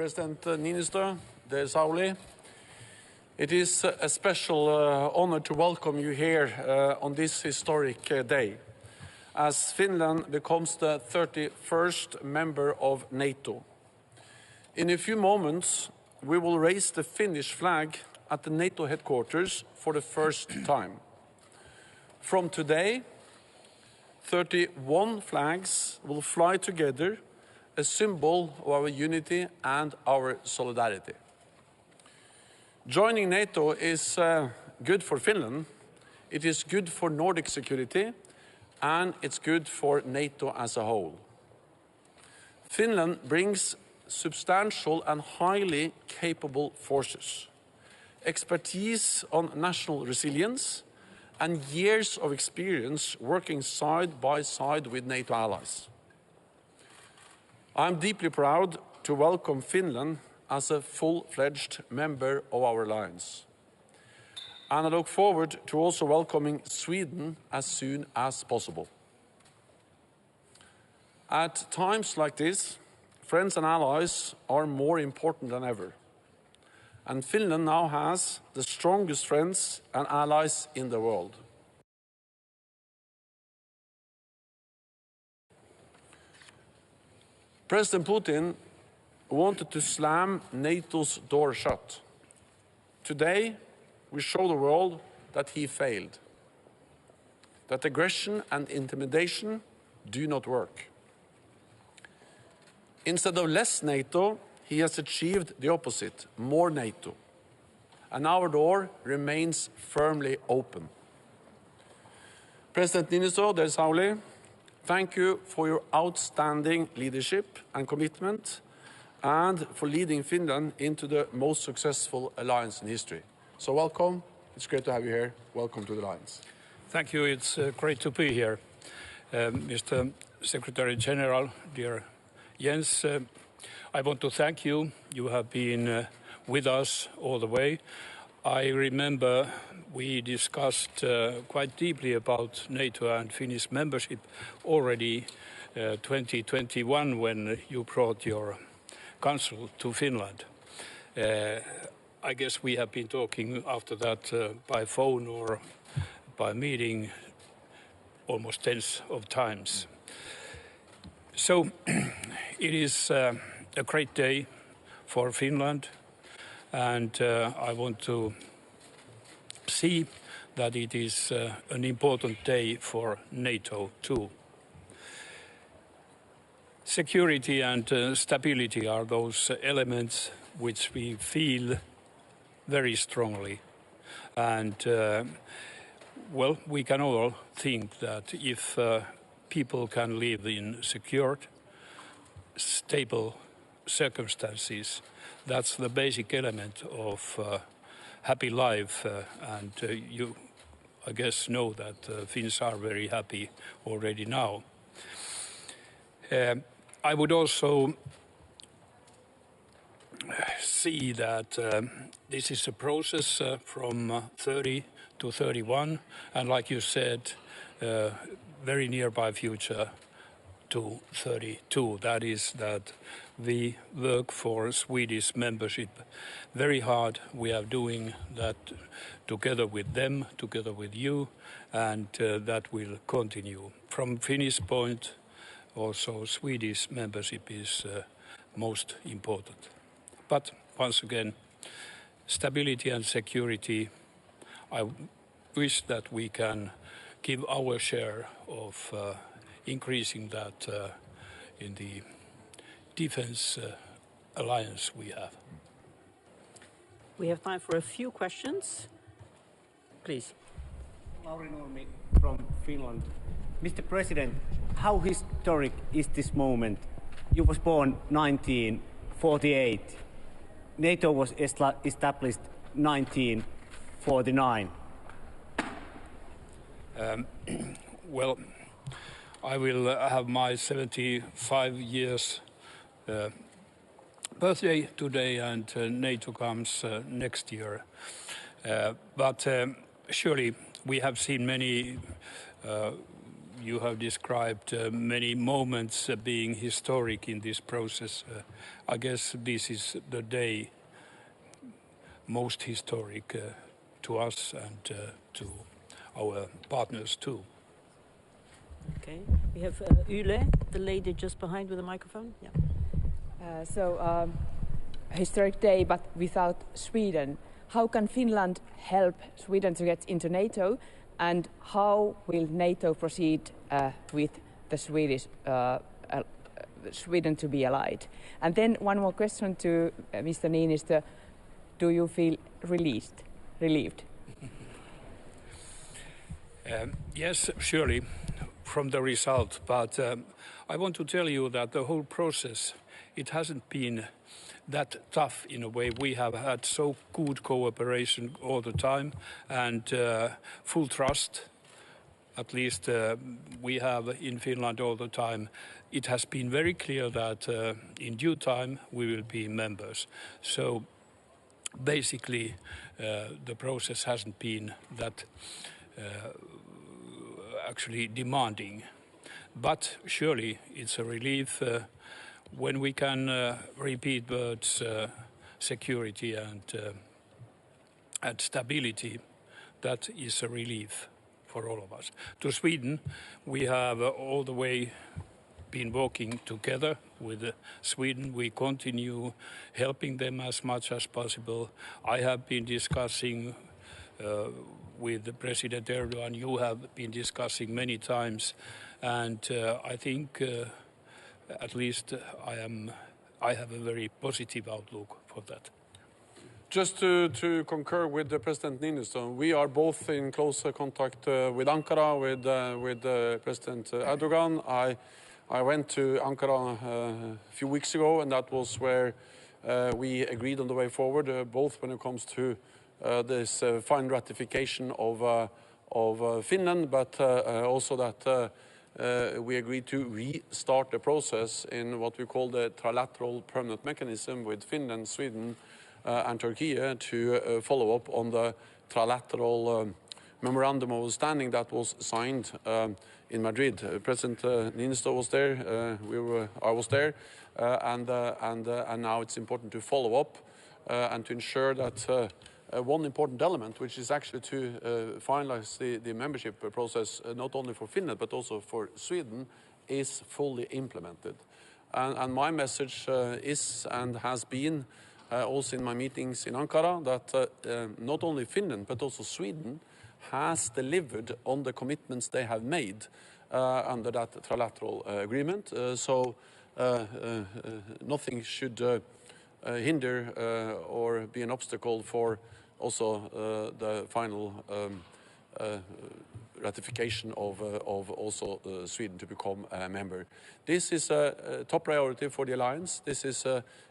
President Niinistö, dear Sauli, it is a special honor to welcome you here on this historic day, as Finland becomes the 31st member of NATO. In a few moments, we will raise the Finnish flag at the NATO headquarters for the first time. From today, 31 flags will fly together, a symbol of our unity and our solidarity. Joining NATO is good for Finland, it is good for Nordic security, and it's good for NATO as a whole. Finland brings substantial and highly capable forces, expertise on national resilience, and years of experience working side by side with NATO allies. I'm deeply proud to welcome Finland as a full-fledged member of our alliance. And I look forward to also welcoming Sweden as soon as possible. At times like this, friends and allies are more important than ever. And Finland now has the strongest friends and allies in the world. President Putin wanted to slam NATO's door shut. Today, we show the world that he failed, that aggression and intimidation do not work. Instead of less NATO, he has achieved the opposite, more NATO. And our door remains firmly open. President Niinistö, dear Sauli, thank you for your outstanding leadership and commitment, and for leading Finland into the most successful alliance in history. So welcome, it's great to have you here. Welcome to the alliance. Thank you, it's great to be here. Mr. Secretary General, dear Jens, I want to thank you. You have been with us all the way. I remember we discussed quite deeply about NATO and Finnish membership already 2021 when you brought your council to Finland. I guess we have been talking after that by phone or by meeting almost tens of times. So it is a great day for Finland, and I want to see that it is an important day for NATO too. Security and stability are those elements which we feel very strongly. And, well, we can all think that if people can live in secured, stable circumstances, that's the basic element of happy life. And you, I guess, know that Finns are very happy already now. I would also see that this is a process from 30 to 31, and like you said, very nearby future to 32. That is that we work for Swedish membership very hard. We are doing that together with them, together with you, and that will continue. From Finnish point, also Swedish membership is most important. But once again, stability and security, I wish that we can give our share of increasing that in the defense alliance we have. We have time for a few questions. Please. Lauri Nurmi from Finland. Mr. President, how historic is this moment? You was born 1948. NATO was established 1949. Well, I will have my 75 years birthday today, and NATO comes next year. But surely we have seen many you have described many moments being historic in this process. I guess this is the day most historic to us and to our partners too. Okay, we have Yle, the lady just behind with the microphone. Yeah. A historic day, but without Sweden. How can Finland help Sweden to get into NATO, and how will NATO proceed with the Sweden to be allied? And then one more question to Mr. Niinistö: do you feel relieved? Yes, surely, from the result. But I want to tell you that the whole process, it hasn't been that tough in a way. We have had so good cooperation all the time and full trust. At least we have in Finland all the time. It has been very clear that in due time we will be members. So basically the process hasn't been that actually demanding. But surely it's a relief when we can repeat words security and stability. That is a relief for all of us. To Sweden, we have all the way been working together with Sweden. We continue helping them as much as possible. I have been discussing with President Erdogan. You have been discussing many times, and I think at least I have a very positive outlook for that. Just to concur with the President Niinistö, we are both in close contact with Ankara, with President Erdogan. I went to Ankara a few weeks ago, and that was where we agreed on the way forward, both when it comes to this fine ratification of Finland, but also that we agreed to restart the process in what we call the trilateral permanent mechanism with Finland, Sweden, and Turkey to follow up on the trilateral memorandum of understanding that was signed in Madrid. President Niinistö was there, I was there, and now it's important to follow up and to ensure that one important element, which is actually to finalize the membership process, not only for Finland but also for Sweden, is fully implemented. And my message is and has been also in my meetings in Ankara that not only Finland but also Sweden has delivered on the commitments they have made under that trilateral agreement. So nothing should hinder or be an obstacle for also the final ratification of also Sweden to become a member. This is a top priority for the alliance. This is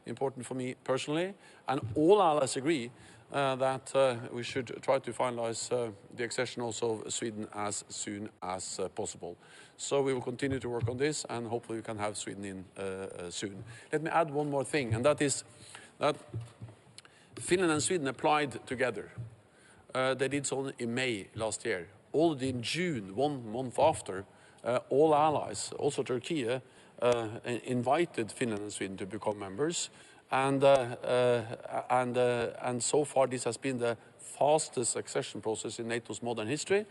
important for me personally, and all allies agree that we should try to finalize the accession also of Sweden as soon as possible. So we will continue to work on this, and hopefully we can have Sweden in soon. Let me add one more thing, and that is that Finland and Sweden applied together. They did so in May last year. Already in June, 1 month after, all allies, also Turkey, invited Finland and Sweden to become members. And so far this has been the fastest accession process in NATO's modern history.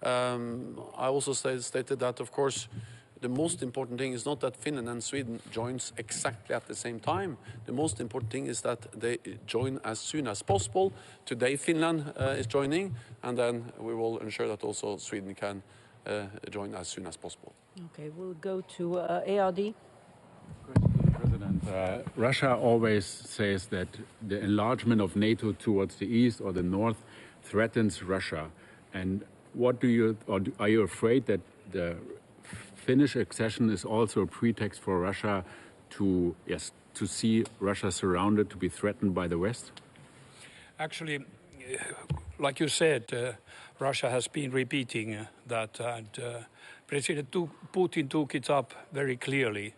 I also stated that, of course, the most important thing is not that Finland and Sweden joins exactly at the same time. The most important thing is that they join as soon as possible. Today Finland is joining, and then we will ensure that also Sweden can join as soon as possible. Okay, we'll go to ARD. President, Russia always says that the enlargement of NATO towards the east or the north threatens Russia. And what do you, or are you afraid that the Finnish accession is also a pretext for Russia to see Russia surrounded, to be threatened by the West? Actually, like you said, Russia has been repeating that, and President Putin took it up very clearly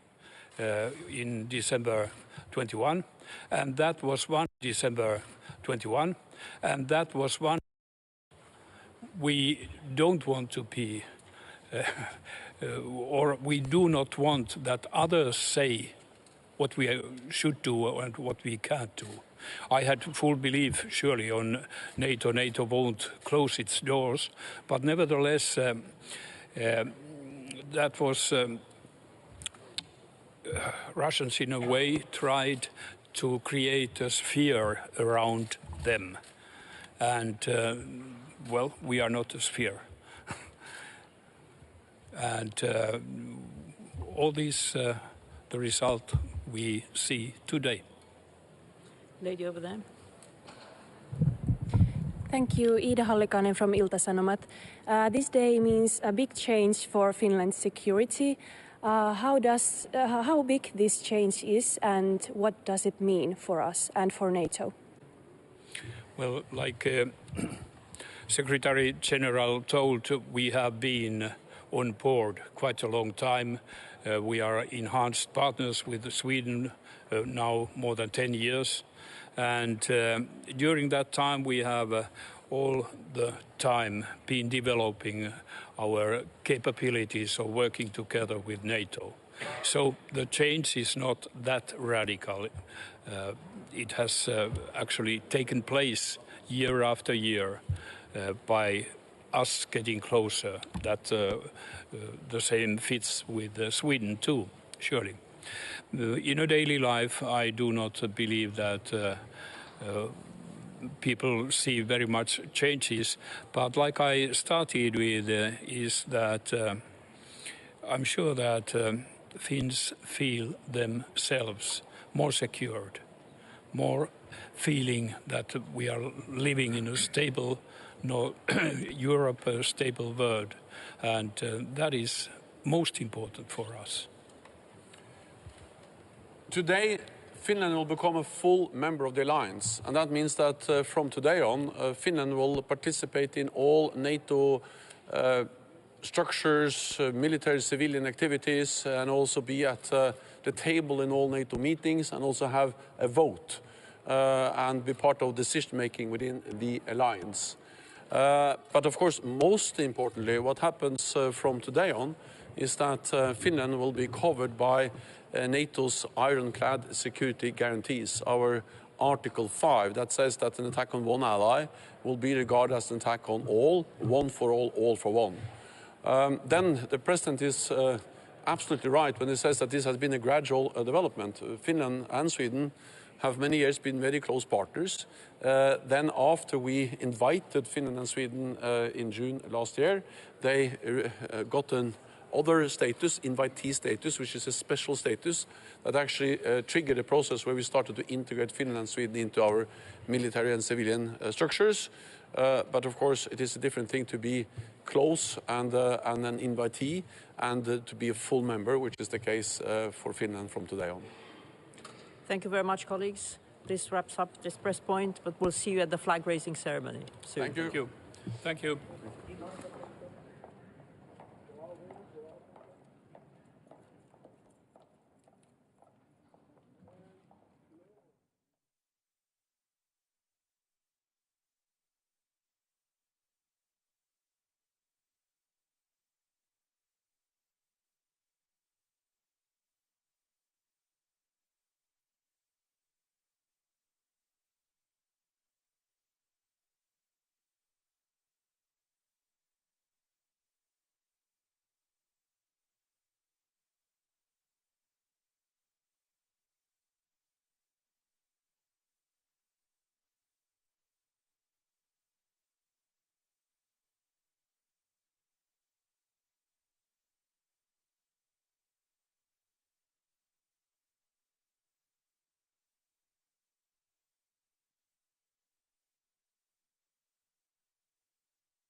in December 21, and that was one December 21, and that was one we don't want to be or we do not want that others say what we should do and what we can't do. I had full belief, surely, on NATO. NATO won't close its doors, but nevertheless, that was Russians, in a way, tried to create a sphere around them. And, well, we are not a sphere. And all this, the result we see today. Lady over there. Thank you, Ida Hallikainen from Ilta-Sanomat. This day means a big change for Finland's security. How big this change is, and what does it mean for us and for NATO? Well, like Secretary General told, we have been on board quite a long time. We are enhanced partners with Sweden now more than 10 years. And during that time, we have all the time been developing our capabilities of working together with NATO. So the change is not that radical. It has actually taken place year after year by us getting closer. That the same fits with Sweden too, surely. In a daily life, I do not believe that people see very much changes, but like I started with, is that I'm sure that Finns feel themselves more secured, more feeling that we are living in a stable Europe, a stable world, and that is most important for us. Today, Finland will become a full member of the alliance, and that means that from today on, Finland will participate in all NATO structures, military civilian activities, and also be at the table in all NATO meetings, and also have a vote and be part of decision-making within the alliance. But of course, most importantly, what happens from today on is that Finland will be covered by NATO's ironclad security guarantees, our Article 5, that says that an attack on one ally will be regarded as an attack on all, one for all for one. Then the President is absolutely right when he says that this has been a gradual development. Finland and Sweden have many years been very close partners. Then after we invited Finland and Sweden in June last year, they got an other status, invitee status, which is a special status that actually triggered a process where we started to integrate Finland and Sweden into our military and civilian structures. But of course, it is a different thing to be close and an invitee and to be a full member, which is the case for Finland from today on. Thank you very much, colleagues. This wraps up this press point, but we'll see you at the flag-raising ceremony soon. Thank you. Thank you.